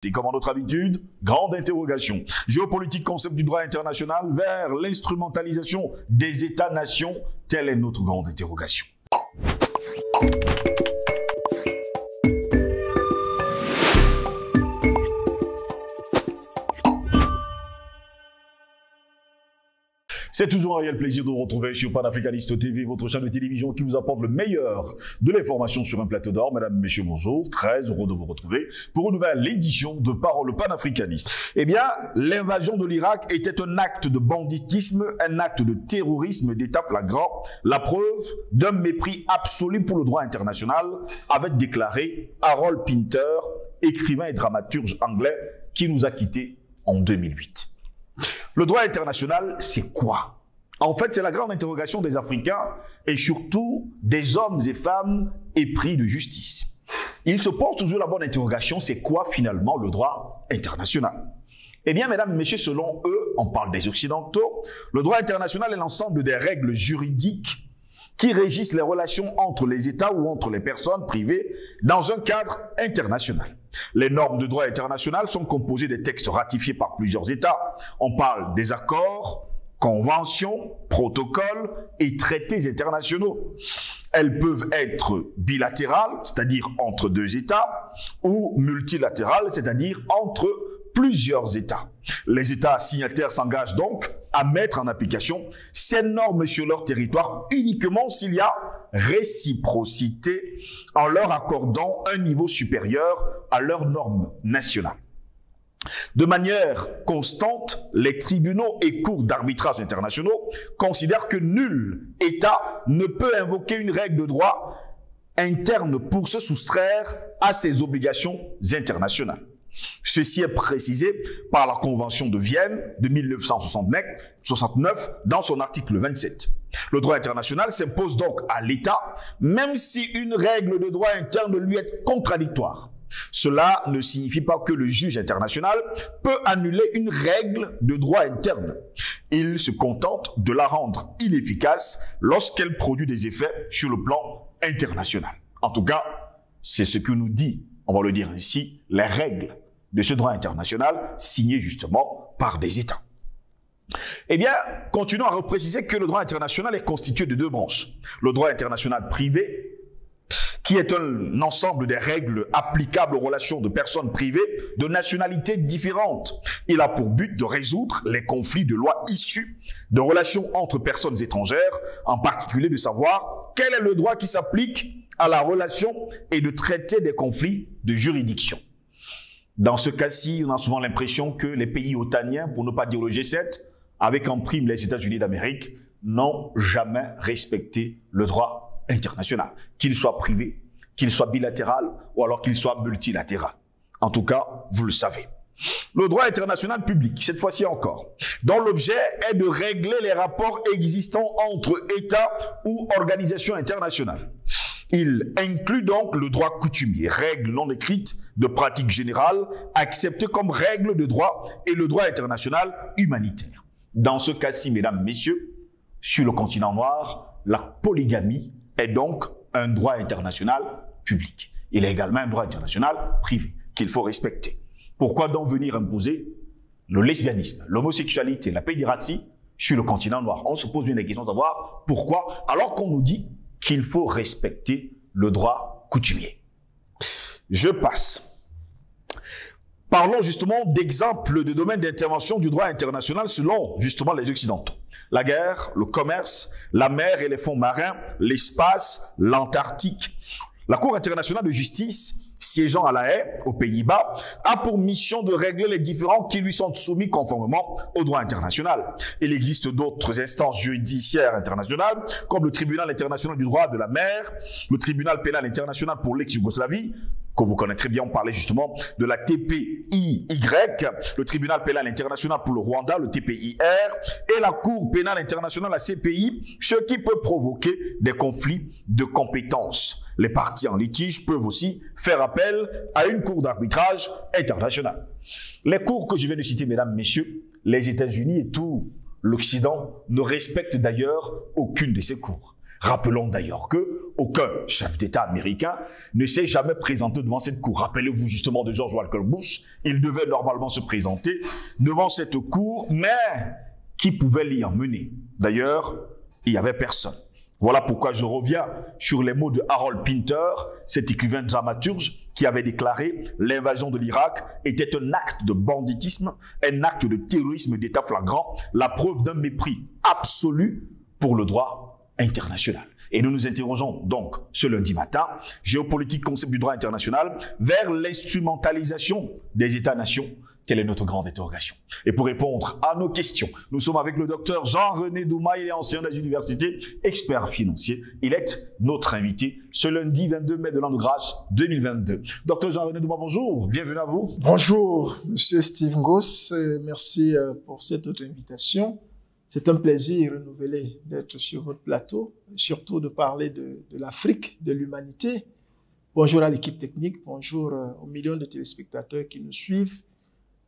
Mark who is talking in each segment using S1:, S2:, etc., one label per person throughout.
S1: C'est comme à notre habitude, grande interrogation. Géopolitique, concept du droit international vers l'instrumentalisation des États-nations. Telle est notre grande interrogation. C'est toujours un réel plaisir de vous retrouver sur Panafricaniste TV, votre chaîne de télévision qui vous apporte le meilleur de l'information sur un plateau d'or. Mesdames, Messieurs, bonjour. Très heureux de vous retrouver pour une nouvelle édition de Parole panafricaniste. Eh bien, l'invasion de l'Irak était un acte de banditisme, un acte de terrorisme d'État flagrant, la preuve d'un mépris absolu pour le droit international, avait déclaré Harold Pinter, écrivain et dramaturge anglais qui nous a quittés en 2008. Le droit international, c'est quoi? En fait, c'est la grande interrogation des Africains et surtout des hommes et femmes épris de justice. Il se pose toujours la bonne interrogation, c'est quoi finalement le droit international? Eh bien, mesdames et messieurs, selon eux, on parle des Occidentaux, le droit international est l'ensemble des règles juridiques qui régissent les relations entre les États ou entre les personnes privées dans un cadre international. Les normes de droit international sont composées des textes ratifiés par plusieurs États. On parle des accords, conventions, protocoles et traités internationaux. Elles peuvent être bilatérales, c'est-à-dire entre deux États, ou multilatérales, c'est-à-dire entre plusieurs États. Les États signataires s'engagent donc à mettre en application ces normes sur leur territoire uniquement s'il y a réciprocité en leur accordant un niveau supérieur à leurs normes nationales. De manière constante, les tribunaux et cours d'arbitrage internationaux considèrent que nul État ne peut invoquer une règle de droit interne pour se soustraire à ses obligations internationales. Ceci est précisé par la Convention de Vienne de 1969 dans son article 27. Le droit international s'impose donc à l'État, même si une règle de droit interne lui est contradictoire. Cela ne signifie pas que le juge international peut annuler une règle de droit interne. Il se contente de la rendre inefficace lorsqu'elle produit des effets sur le plan international. En tout cas, c'est ce que nous dit, on va le dire ainsi, les règles de ce droit international signé justement par des États. Eh bien, continuons à repréciser que le droit international est constitué de deux branches. Le droit international privé, qui est un ensemble des règles applicables aux relations de personnes privées de nationalités différentes. Il a pour but de résoudre les conflits de loi issus de relations entre personnes étrangères, en particulier de savoir quel est le droit qui s'applique à la relation et de traiter des conflits de juridiction. Dans ce cas-ci, on a souvent l'impression que les pays otaniens, pour ne pas dire le G7, avec en prime les États-Unis d'Amérique, n'ont jamais respecté le droit international, qu'il soit privé, qu'il soit bilatéral ou alors qu'il soit multilatéral. En tout cas, vous le savez. Le droit international public, cette fois-ci encore, dont l'objet est de régler les rapports existants entre États ou organisations internationales. Il inclut donc le droit coutumier, règles non écrites de pratique générale, acceptées comme règles de droit et le droit international humanitaire. Dans ce cas-ci, mesdames, messieurs, sur le continent noir, la polygamie est donc un droit international public. Il est également un droit international privé qu'il faut respecter. Pourquoi donc venir imposer le lesbianisme, l'homosexualité, la pédératie sur le continent noir? On se pose bien des questions de savoir pourquoi, alors qu'on nous dit qu'il faut respecter le droit coutumier. Je passe. Parlons justement d'exemples de domaines d'intervention du droit international selon justement les Occidentaux. La guerre, le commerce, la mer et les fonds marins, l'espace, l'Antarctique. La Cour internationale de justice, siégeant à La Haye, aux Pays-Bas, a pour mission de régler les différends qui lui sont soumis conformément au droit international. Il existe d'autres instances judiciaires internationales, comme le Tribunal international du droit de la mer, le Tribunal pénal international pour l'ex-Yougoslavie, que vous connaîtrez bien, on parlait justement de la TPIY, le Tribunal pénal international pour le Rwanda, le TPIR, et la Cour pénale internationale, la CPI, ce qui peut provoquer des conflits de compétences. Les parties en litige peuvent aussi faire appel à une cour d'arbitrage internationale. Les cours que je viens de citer, mesdames, messieurs, les États-Unis et tout l'Occident ne respectent d'ailleurs aucune de ces cours. Rappelons d'ailleurs que aucun chef d'État américain ne s'est jamais présenté devant cette cour. Rappelez-vous justement de George Walker Bush, il devait normalement se présenter devant cette cour, mais qui pouvait l'y emmener? D'ailleurs, il n'y avait personne. Voilà pourquoi je reviens sur les mots de Harold Pinter, cet écrivain dramaturge qui avait déclaré « L'invasion de l'Irak était un acte de banditisme, un acte de terrorisme d'État flagrant, la preuve d'un mépris absolu pour le droit international. » Et nous nous interrogeons donc ce lundi matin, géopolitique, concept du droit international, vers l'instrumentalisation des États-nations. Quelle est notre grande interrogation? Et pour répondre à nos questions, nous sommes avec le docteur Jean-René Douma, il est ancien des universités, expert financier. Il est notre invité ce lundi 22 mai de l'an de grâce 2022. Docteur Jean-René Douma, bonjour, bienvenue à vous.
S2: Bonjour, monsieur Steve Ngoss, merci pour cette autre invitation. C'est un plaisir renouvelé d'être sur votre plateau, surtout de parler de l'Afrique, de l'humanité. Bonjour à l'équipe technique, bonjour aux millions de téléspectateurs qui nous suivent.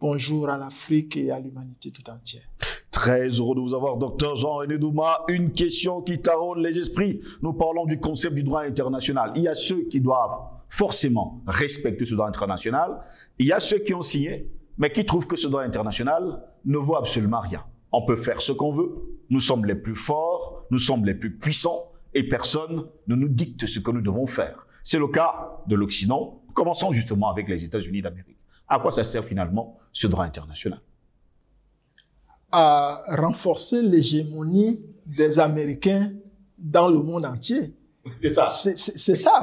S2: Bonjour à l'Afrique et à l'humanité tout entière.
S1: Très heureux de vous avoir, docteur Jean-René Douma. Une question qui taraude les esprits. Nous parlons du concept du droit international. Il y a ceux qui doivent forcément respecter ce droit international. Il y a ceux qui ont signé, mais qui trouvent que ce droit international ne vaut absolument rien. On peut faire ce qu'on veut. Nous sommes les plus forts, nous sommes les plus puissants et personne ne nous dicte ce que nous devons faire. C'est le cas de l'Occident. Commençons justement avec les États-Unis d'Amérique. À quoi ça sert finalement ce droit international?
S2: À renforcer l'hégémonie des Américains dans le monde entier.
S1: C'est ça.
S2: C'est ça.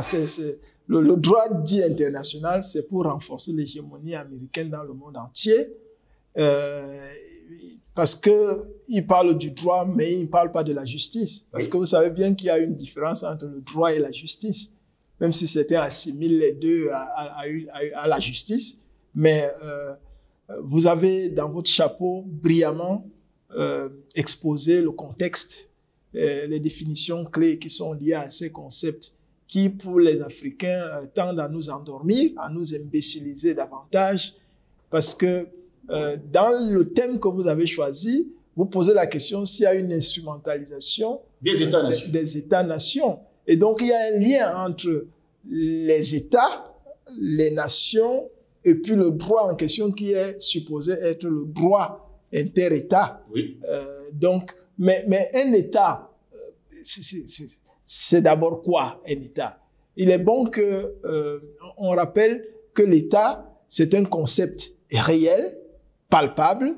S2: Le droit dit international, c'est pour renforcer l'hégémonie américaine dans le monde entier. Parce que il parle du droit, mais il ne parle pas de la justice. Parce que vous savez bien qu'il y a une différence entre le droit et la justice. Même si certains assimilent les deux à la justice. Mais vous avez dans votre chapeau brillamment exposé le contexte, les définitions clés qui sont liées à ces concepts qui, pour les Africains, tendent à nous endormir, à nous imbéciliser davantage, parce que dans le thème que vous avez choisi, vous posez la question s'il y a une instrumentalisation
S1: des États-nations.
S2: Des États-nations. Et donc, il y a un lien entre les États, les nations, et puis le droit en question qui est supposé être le droit inter-État.
S1: Oui.
S2: Donc, mais un État, c'est d'abord quoi un État? Il est bon que on rappelle que l'État, c'est un concept réel, palpable.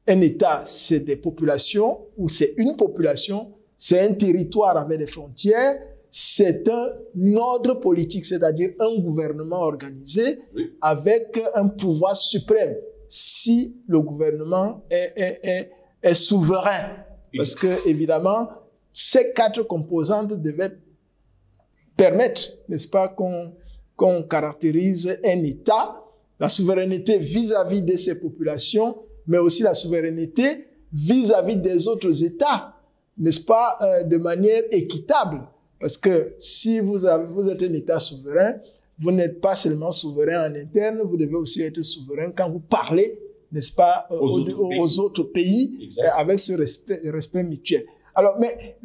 S2: Un État, c'est des populations, ou c'est une population, c'est un territoire avec des frontières, c'est un ordre politique, c'est-à-dire un gouvernement organisé avec un pouvoir suprême, si le gouvernement est souverain. Parce que, évidemment, ces quatre composantes devaient permettre, n'est-ce pas, qu'on caractérise un État, la souveraineté vis-à-vis de ses populations, mais aussi la souveraineté vis-à-vis des autres États, n'est-ce pas, de manière équitable. Parce que si vous êtes un État souverain, vous n'êtes pas seulement souverain en interne, vous devez aussi être souverain quand vous parlez, n'est-ce pas, aux autres pays avec ce respect mutuel. Alors, mais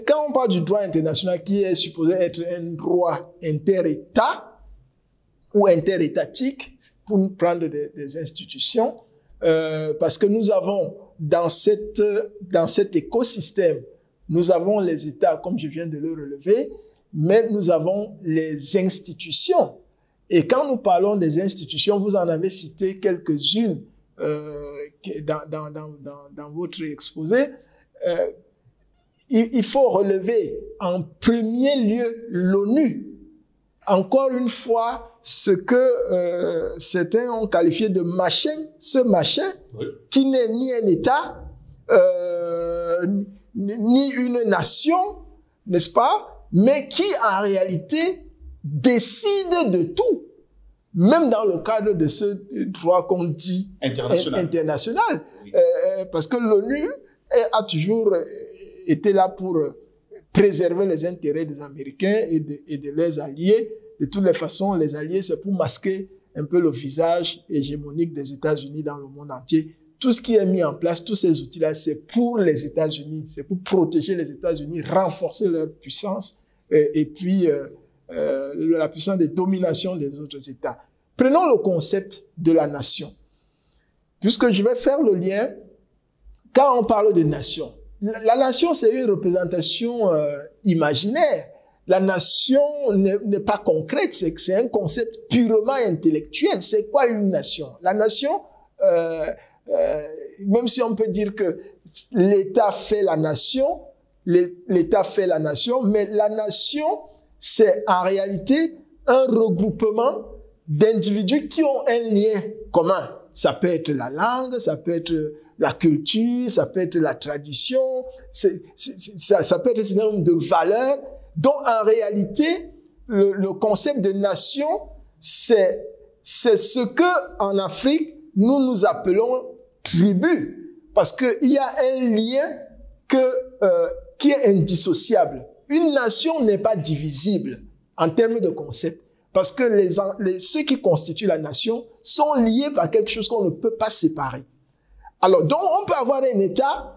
S2: quand on parle du droit international qui est supposé être un droit inter-État ou inter-étatique, pour nous prendre des institutions, parce que nous avons dans cet écosystème, nous avons les États, comme je viens de le relever, mais nous avons les institutions. Et quand nous parlons des institutions, vous en avez cité quelques-unes dans votre exposé. Il faut relever en premier lieu l'ONU. Encore une fois, ce que certains ont qualifié de machin, ce machin, qui n'est ni un État, ni une nation, n'est-ce pas, mais qui en réalité décide de tout, même dans le cadre de ce droit qu'on dit international. Oui. Parce que l'ONU a toujours été là pour préserver les intérêts des Américains et de leurs alliés. De toutes les façons, les alliés, c'est pour masquer un peu le visage hégémonique des États-Unis dans le monde entier. tout ce qui est mis en place, tous ces outils-là, c'est pour les États-Unis, c'est pour protéger les États-Unis, renforcer leur puissance et puis la puissance de domination des autres États. Prenons le concept de la nation. Puisque je vais faire le lien, quand on parle de nation, la nation, c'est une représentation imaginaire. La nation n'est pas concrète, c'est un concept purement intellectuel. C'est quoi une nation? La nation, même si on peut dire que l'État fait la nation, l'État fait la nation, mais la nation, c'est en réalité un regroupement d'individus qui ont un lien commun. Ça peut être la langue, ça peut être la culture, ça peut être la tradition, ça peut être un certain nombre de valeurs. Donc, en réalité, le concept de nation, c'est ce que en Afrique, nous appelons tribu. Parce qu'il y a un lien qui est indissociable. Une nation n'est pas divisible en termes de concept. Parce que ceux qui constituent la nation sont liés par quelque chose qu'on ne peut pas séparer. Alors, donc, on peut avoir un État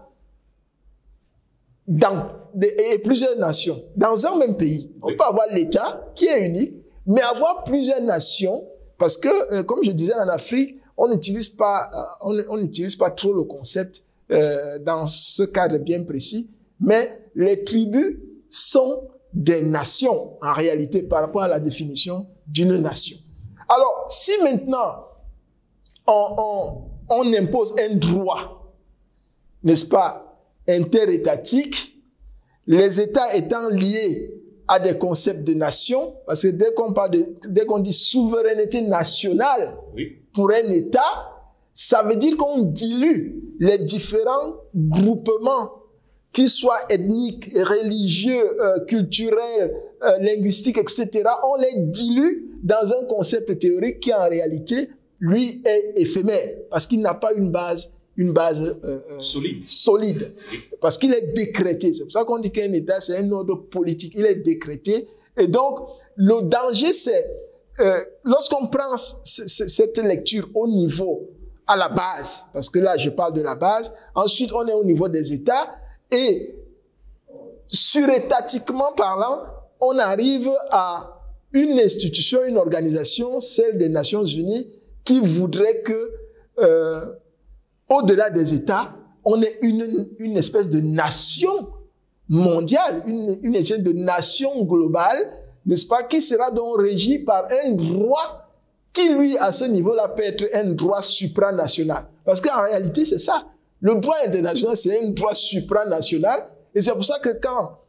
S2: et plusieurs nations dans un même pays. On peut avoir l'État qui est unique, mais avoir plusieurs nations, parce que, comme je disais, en Afrique, on n'utilise pas trop le concept dans ce cadre bien précis, mais les tribus sont des nations, en réalité, par rapport à la définition d'une nation. Alors, si maintenant, on impose un droit, n'est-ce pas, interétatique, les États étant liés à des concepts de nation, parce que dès qu'on dit souveraineté nationale pour un État, ça veut dire qu'on dilue les différents groupements, qu'ils soient ethniques, religieux, culturels, linguistiques, etc. On les dilue dans un concept théorique qui, en réalité, lui, est éphémère, parce qu'il n'a pas une base solide, parce qu'il est décrété. C'est pour ça qu'on dit qu'un État, c'est un ordre politique. Il est décrété. Et donc, le danger, c'est, lorsqu'on prend cette lecture au niveau, à la base, parce que là, je parle de la base, ensuite, on est au niveau des États, et surétatiquement parlant, on arrive à une institution, une organisation, celle des Nations Unies, qui voudrait que, au-delà des États, on ait une espèce de nation mondiale, une espèce de nation globale, n'est-ce pas, qui sera donc régie par un droit qui, lui, à ce niveau-là, peut être un droit supranational. Parce qu'en réalité, c'est ça. Le droit international, c'est un droit supranational. Et c'est pour ça que quand,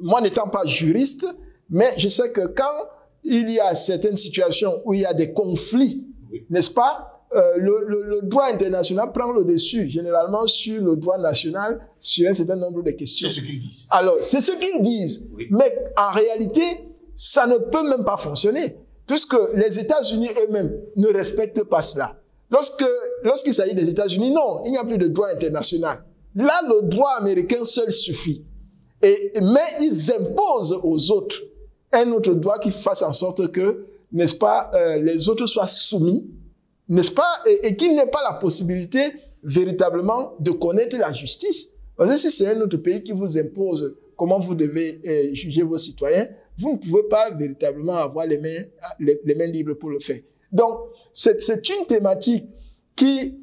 S2: moi n'étant pas juriste, mais je sais que quand il y a certaines situations où il y a des conflits, n'est-ce pas, le droit international prend le dessus, généralement sur le droit national, sur un certain nombre de questions.
S1: C'est ce qu'ils disent.
S2: Alors, c'est ce qu'ils disent. Mais en réalité, ça ne peut même pas fonctionner, puisque les États-Unis eux-mêmes ne respectent pas cela. Lorsqu'il s'agit des États-Unis, non, il n'y a plus de droit international. Là, le droit américain seul suffit. Mais ils imposent aux autres un autre droit qui fasse en sorte que, n'est-ce pas, les autres soient soumis, n'est-ce pas, et qu'il n'ait pas la possibilité véritablement de connaître la justice. Parce que si c'est un autre pays qui vous impose comment vous devez juger vos citoyens, vous ne pouvez pas véritablement avoir les mains libres pour le faire. Donc, c'est une thématique qui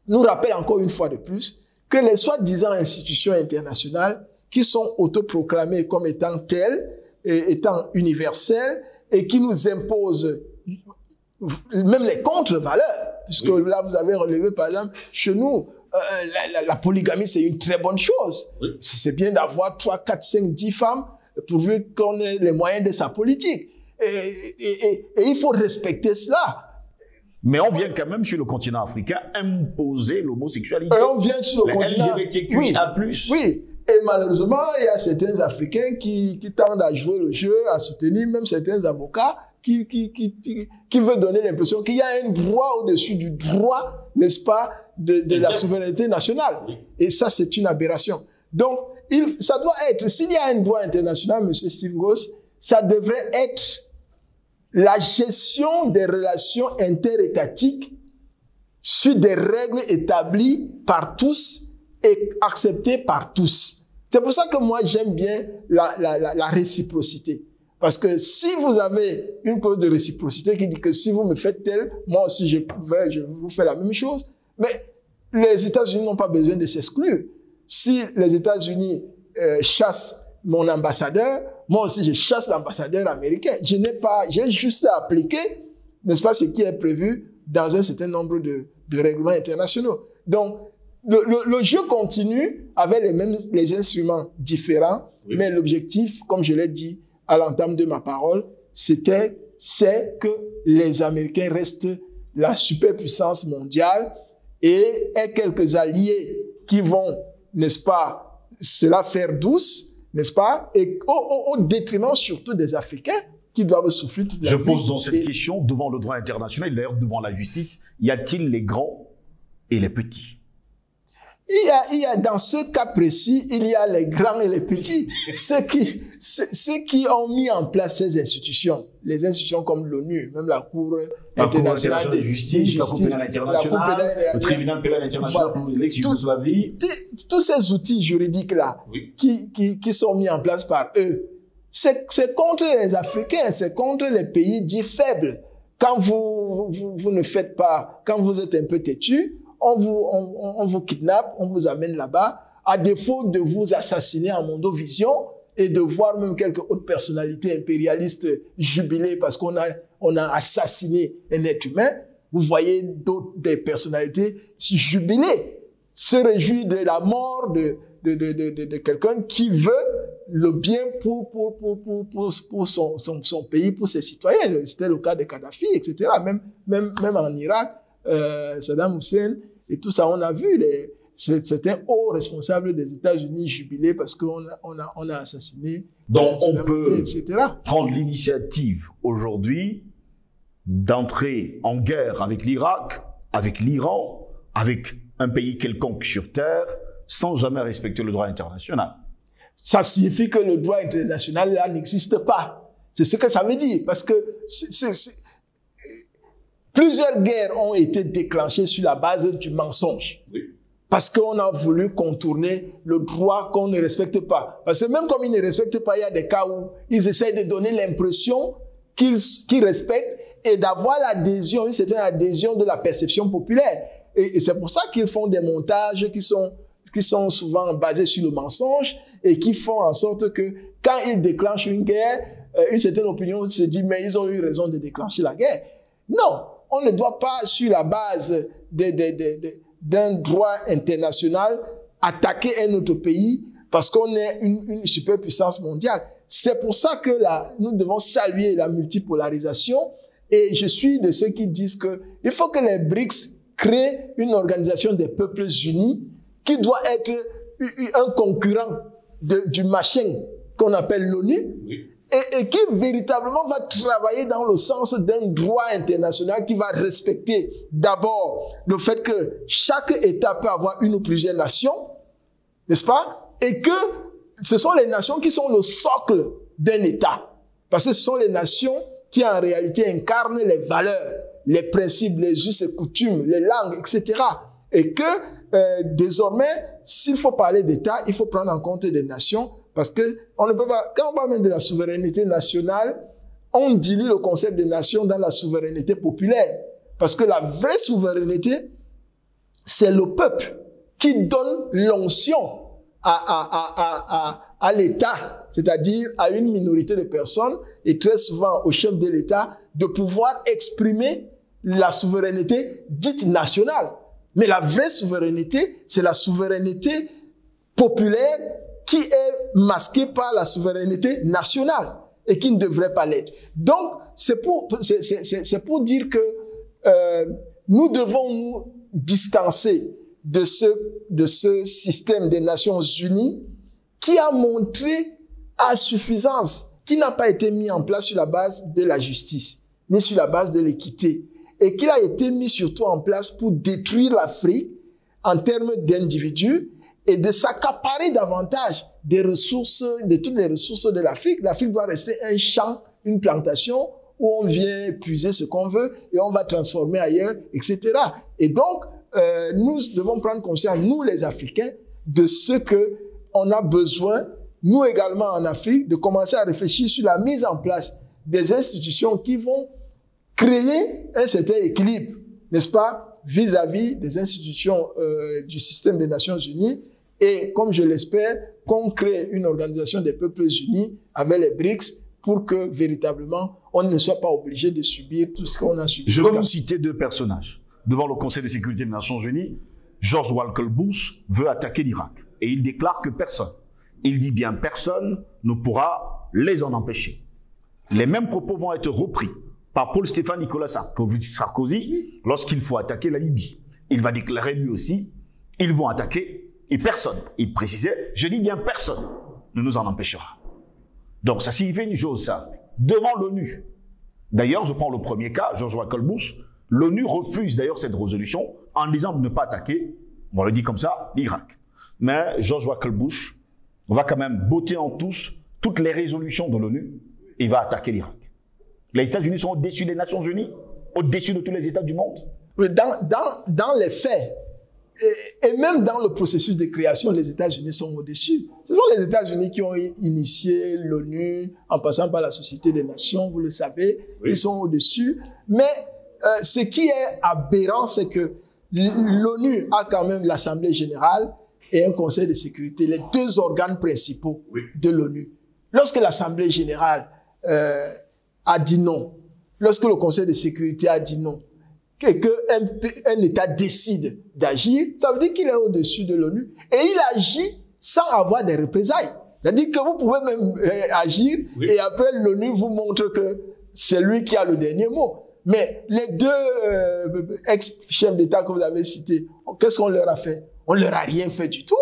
S2: nous rappelle encore une fois de plus que les soi-disant institutions internationales qui sont autoproclamées comme étant telles, étant universelles, et qui nous imposent même les contre-valeurs. Puisque là, vous avez relevé, par exemple, chez nous, la polygamie, c'est une très bonne chose. C'est bien d'avoir 3, 4, 5, 10 femmes, pourvu qu'on ait les moyens de sa politique. Et il faut respecter cela.
S1: Mais on vient quand même sur le continent africain imposer l'homosexualité.
S2: Et on vient sur le continent.
S1: LGBTQIA+.
S2: Oui. Et malheureusement, il y a certains Africains qui tendent à jouer le jeu, à soutenir même certains avocats qui veulent donner l'impression qu'il y a un droit au-dessus du droit, n'est-ce pas, de la souveraineté nationale. Et ça, c'est une aberration. Donc, ça doit être, s'il y a un droit international, M. Steve Goss, ça devrait être la gestion des relations interétatiques sur des règles établies par tous et acceptées par tous. C'est pour ça que moi, j'aime bien la réciprocité. Parce que si vous avez une clause de réciprocité qui dit que si vous me faites tel, moi aussi je vous fais la même chose. Mais les États-Unis n'ont pas besoin de s'exclure. Si les États-Unis chassent mon ambassadeur, moi aussi je chasse l'ambassadeur américain. J'ai juste à appliquer, n'est-ce pas, ce qui est prévu dans un certain nombre de règlements internationaux. Donc, le jeu continue avec les instruments différents, oui. Mais l'objectif, comme je l'ai dit à l'entame de ma parole, c'est que les Américains restent la superpuissance mondiale et aient quelques alliés qui vont, n'est-ce pas, se la faire douce, n'est-ce pas, et au détriment surtout des Africains qui doivent souffrir toute la vie.
S1: Je pose donc cette question devant le droit international, d'ailleurs devant la justice. Y a-t-il les grands et les petits?
S2: Il y a dans ce cas précis, il y a les grands et les petits. Ceux qui ont mis en place ces institutions, les institutions comme l'ONU, même la Cour internationale de justice,
S1: la Cour pénale internationale, le tribunal pénal international pour l'ex-Yougoslavie.
S2: Tous ces outils juridiques-là, oui. qui sont mis en place par eux, c'est contre les Africains, c'est contre les pays dits faibles. Quand vous ne faites pas, quand vous êtes un peu têtu, on vous kidnappe, on vous amène là-bas, à défaut de vous assassiner en mondovision et de voir même quelques autres personnalités impérialistes jubiler parce qu'on a assassiné un être humain. Vous voyez des personnalités jubiler, se réjouir de la mort de quelqu'un qui veut le bien pour son pays, pour ses citoyens. C'était le cas de Kadhafi, etc. Même en Irak, Saddam Hussein et tout ça, on a vu certains hauts responsables des États-Unis jubiler parce qu'on a assassiné.
S1: Donc on peut
S2: etc.
S1: prendre l'initiative aujourd'hui d'entrer en guerre avec l'Irak, avec l'Iran, avec un pays quelconque sur Terre, sans jamais respecter le droit international.
S2: Ça signifie que le droit international là n'existe pas. C'est ce que ça veut dire, parce que plusieurs guerres ont été déclenchées sur la base du mensonge. Oui. Parce qu'on a voulu contourner le droit qu'on ne respecte pas. Parce que même comme ils ne respectent pas, il y a des cas où ils essayent de donner l'impression qu'ils respectent et d'avoir l'adhésion, une certaine adhésion de la perception populaire. Et c'est pour ça qu'ils font des montages qui sont souvent basés sur le mensonge et qui font en sorte que quand ils déclenchent une guerre, une certaine opinion se dit mais ils ont eu raison de déclencher la guerre. Non. On ne doit pas, sur la base d'un droit international, attaquer un autre pays parce qu'on est une superpuissance mondiale. C'est pour ça que nous devons saluer la multipolarisation et je suis de ceux qui disent que il faut que les BRICS créent une organisation des peuples unis qui doit être un concurrent du machin qu'on appelle l'ONU. Oui. Et qui véritablement va travailler dans le sens d'un droit international qui va respecter d'abord le fait que chaque État peut avoir une ou plusieurs nations, n'est-ce pas? Et que ce sont les nations qui sont le socle d'un État. Parce que ce sont les nations qui en réalité incarnent les valeurs, les principes, les us et coutumes, les langues, etc. Et que désormais, s'il faut parler d'État, il faut prendre en compte des nations. Parce que on ne peut pas, quand on parle même de la souveraineté nationale, on dilue le concept de nation dans la souveraineté populaire. Parce que la vraie souveraineté, c'est le peuple qui donne l'onction à l'État, c'est-à-dire à une minorité de personnes et très souvent au chef de l'État de pouvoir exprimer la souveraineté dite nationale. Mais la vraie souveraineté, c'est la souveraineté populaire qui est masquée par la souveraineté nationale et qui ne devrait pas l'être. Donc, c'est pour dire que nous devons nous distancer de ce système des Nations Unies qui a montré à suffisance, qui n'a pas été mis en place sur la base de la justice, ni sur la base de l'équité, et qui a été mis surtout en place pour détruire l'Afrique en termes d'individus et de s'accaparer davantage des ressources, de toutes les ressources de l'Afrique. L'Afrique doit rester un champ, une plantation où on vient puiser ce qu'on veut et on va transformer ailleurs, etc. Et donc, nous devons prendre conscience, nous les Africains, de ce que on a besoin, nous également en Afrique, de commencer à réfléchir sur la mise en place des institutions qui vont créer un certain équilibre, n'est-ce pas, vis-à-vis des institutions du système des Nations Unies, et comme je l'espère, qu'on crée une organisation des peuples unis avec les BRICS pour que véritablement on ne soit pas obligé de subir tout ce qu'on a subi.
S1: Je vais vous citer deux personnages. Devant le Conseil de sécurité des Nations Unies, George Walker Bush veut attaquer l'Irak et il déclare que personne, il dit bien personne, ne pourra les en empêcher. Les mêmes propos vont être repris par Paul Stéphane Nicolas Sarkozy lorsqu'il faut attaquer la Libye. Il va déclarer lui aussi, ils vont attaquer et personne. Il précisait, je dis bien personne ne nous en empêchera. Donc ça signifie une chose, ça. Devant l'ONU. D'ailleurs, je prends le premier cas, George Walker Bush, l'ONU refuse d'ailleurs cette résolution en disant de ne pas attaquer, on le dit comme ça, l'Irak. Mais George Walker Bush va quand même botter en touche toutes les résolutions de l'ONU et il va attaquer l'Irak. Les États-Unis sont au-dessus des Nations Unies, au-dessus de tous les États du monde.
S2: Oui, dans les faits, et même dans le processus de création, les États-Unis sont au-dessus. Ce sont les États-Unis qui ont initié l'ONU, en passant par la Société des Nations, vous le savez, oui. Ils sont au-dessus. Mais ce qui est aberrant, c'est que l'ONU a quand même l'Assemblée générale et un Conseil de sécurité, les deux organes principaux de l'ONU. Lorsque l'Assemblée générale a dit non, lorsque le Conseil de sécurité a dit non, qu'un État décide d'agir, ça veut dire qu'il est au-dessus de l'ONU. Et il agit sans avoir des représailles. C'est-à-dire que vous pouvez même agir et après l'ONU vous montre que c'est lui qui a le dernier mot. Mais les deux ex-chefs d'État que vous avez cités, qu'est-ce qu'on leur a fait? On leur a rien fait du tout.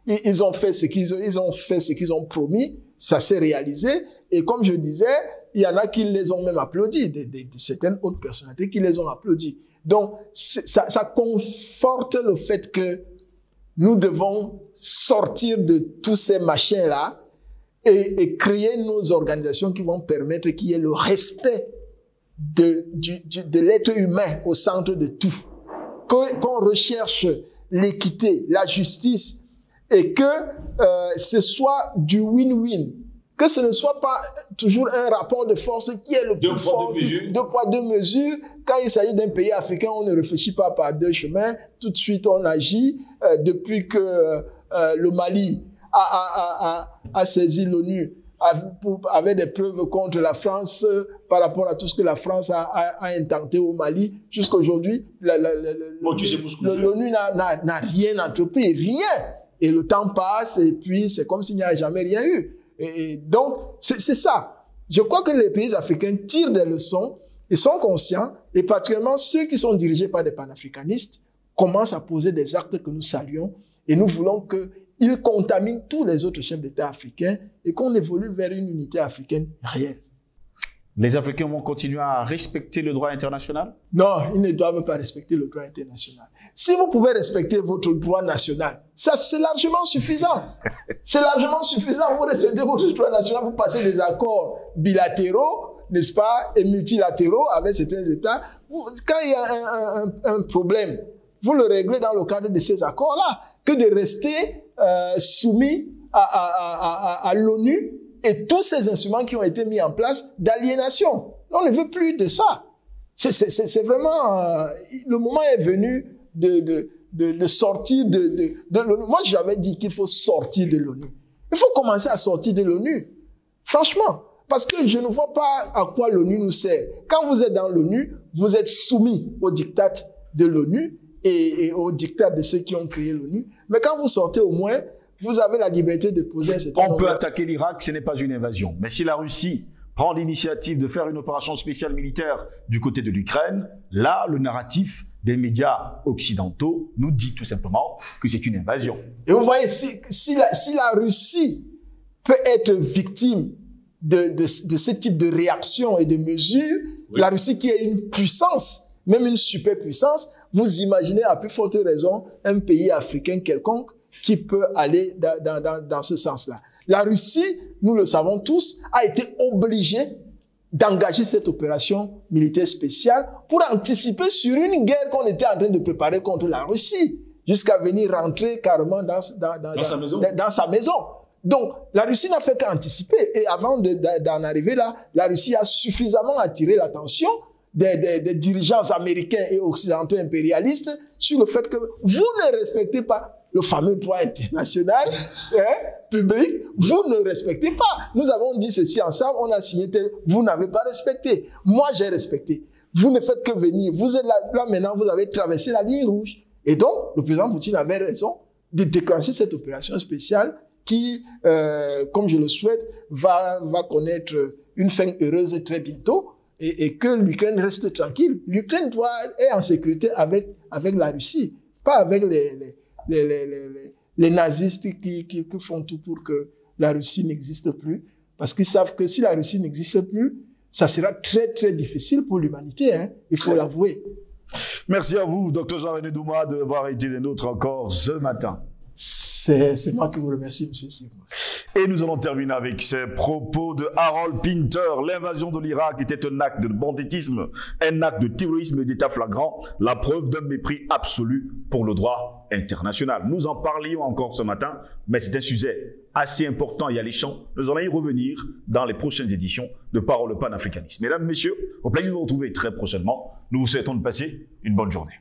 S2: Ils ont fait ce qu'ils ont promis, ça s'est réalisé. Et comme je disais, il y en a qui les ont même applaudis, certaines autres personnalités qui les ont applaudis. Donc, ça conforte le fait que nous devons sortir de tous ces machins-là et créer nos organisations qui vont permettre qu'il y ait le respect de l'être humain au centre de tout. Qu'on recherche l'équité, la justice et que ce soit du win-win. Que ce ne soit pas toujours un rapport de force qui est le plus fort. Deux poids, deux mesures. Quand il s'agit d'un pays africain, on ne réfléchit pas par deux chemins. Tout de suite, on agit. Depuis que le Mali a saisi l'ONU avec des preuves contre la France par rapport à tout ce que la France a intenté au Mali, jusqu'à aujourd'hui, l'ONU n'a rien entrepris, rien. Et le temps passe et puis c'est comme s'il n'y a jamais rien eu. Et donc, c'est ça. Je crois que les pays africains tirent des leçons et sont conscients, et particulièrement ceux qui sont dirigés par des panafricanistes, commencent à poser des actes que nous saluons, et nous voulons qu'ils contaminent tous les autres chefs d'État africains et qu'on évolue vers une unité africaine réelle.
S1: Les Africains vont continuer à respecter le droit international?
S2: Non, ils ne doivent pas respecter le droit international. Si vous pouvez respecter votre droit national, ça c'est largement suffisant. C'est largement suffisant. Vous respectez votre droit national, vous passez des accords bilatéraux, n'est-ce pas, et multilatéraux avec certains États. Quand il y a un problème, vous le réglez dans le cadre de ces accords-là, que de rester soumis à l'ONU et tous ces instruments qui ont été mis en place d'aliénation. On ne veut plus de ça. C'est vraiment... le moment est venu de sortir de l'ONU. Moi, j'avais dit qu'il faut sortir de l'ONU. Il faut commencer à sortir de l'ONU. Franchement. Parce que je ne vois pas à quoi l'ONU nous sert. Quand vous êtes dans l'ONU, vous êtes soumis aux diktats de l'ONU et aux diktats de ceux qui ont créé l'ONU. Mais quand vous sortez au moins, vous avez la liberté de poser un certain nombre.
S1: On peut attaquer l'Irak, ce n'est pas une invasion. Mais si la Russie prend l'initiative de faire une opération spéciale militaire du côté de l'Ukraine, là, le narratif des médias occidentaux nous dit tout simplement que c'est une invasion.
S2: Et vous voyez, si la Russie peut être victime de ce type de réaction et de mesures, oui. La Russie qui est une puissance, même une superpuissance, vous imaginez à plus forte raison un pays africain quelconque qui peut aller dans ce sens-là. La Russie, nous le savons tous, a été obligée d'engager cette opération militaire spéciale pour anticiper sur une guerre qu'on était en train de préparer contre la Russie, jusqu'à venir rentrer carrément dans sa maison. Donc, la Russie n'a fait qu'anticiper. Et avant d'en arriver là, la Russie a suffisamment attiré l'attention des dirigeants américains et occidentaux impérialistes sur le fait que vous ne respectez pas le fameux droit international public, vous ne respectez pas. Nous avons dit ceci ensemble, on a signé tel, vous n'avez pas respecté. Moi, j'ai respecté. Vous ne faites que venir. Vous êtes là maintenant, vous avez traversé la ligne rouge. Et donc, le président Poutine avait raison de déclencher cette opération spéciale qui, comme je le souhaite, va connaître une fin heureuse très bientôt et que l'Ukraine reste tranquille. L'Ukraine est en sécurité avec la Russie, pas avec les nazistes qui font tout pour que la Russie n'existe plus. Parce qu'ils savent que si la Russie n'existe plus, ça sera très, très difficile pour l'humanité, hein, il faut l'avouer.
S1: Merci à vous, Dr Jean-René Douma, d'avoir été des nôtres encore ce matin.
S2: C'est moi qui vous remercie, M. Sigmund.
S1: Et nous allons terminer avec ces propos de Harold Pinter. L'invasion de l'Irak était un acte de banditisme, un acte de terrorisme et d'état flagrant, la preuve d'un mépris absolu pour le droit international. Nous en parlions encore ce matin, mais c'est un sujet assez important et alléchant. Nous allons y revenir dans les prochaines éditions de Parole au panafricanisme. Mesdames, Messieurs, au plaisir de vous retrouver très prochainement. Nous vous souhaitons de passer une bonne journée.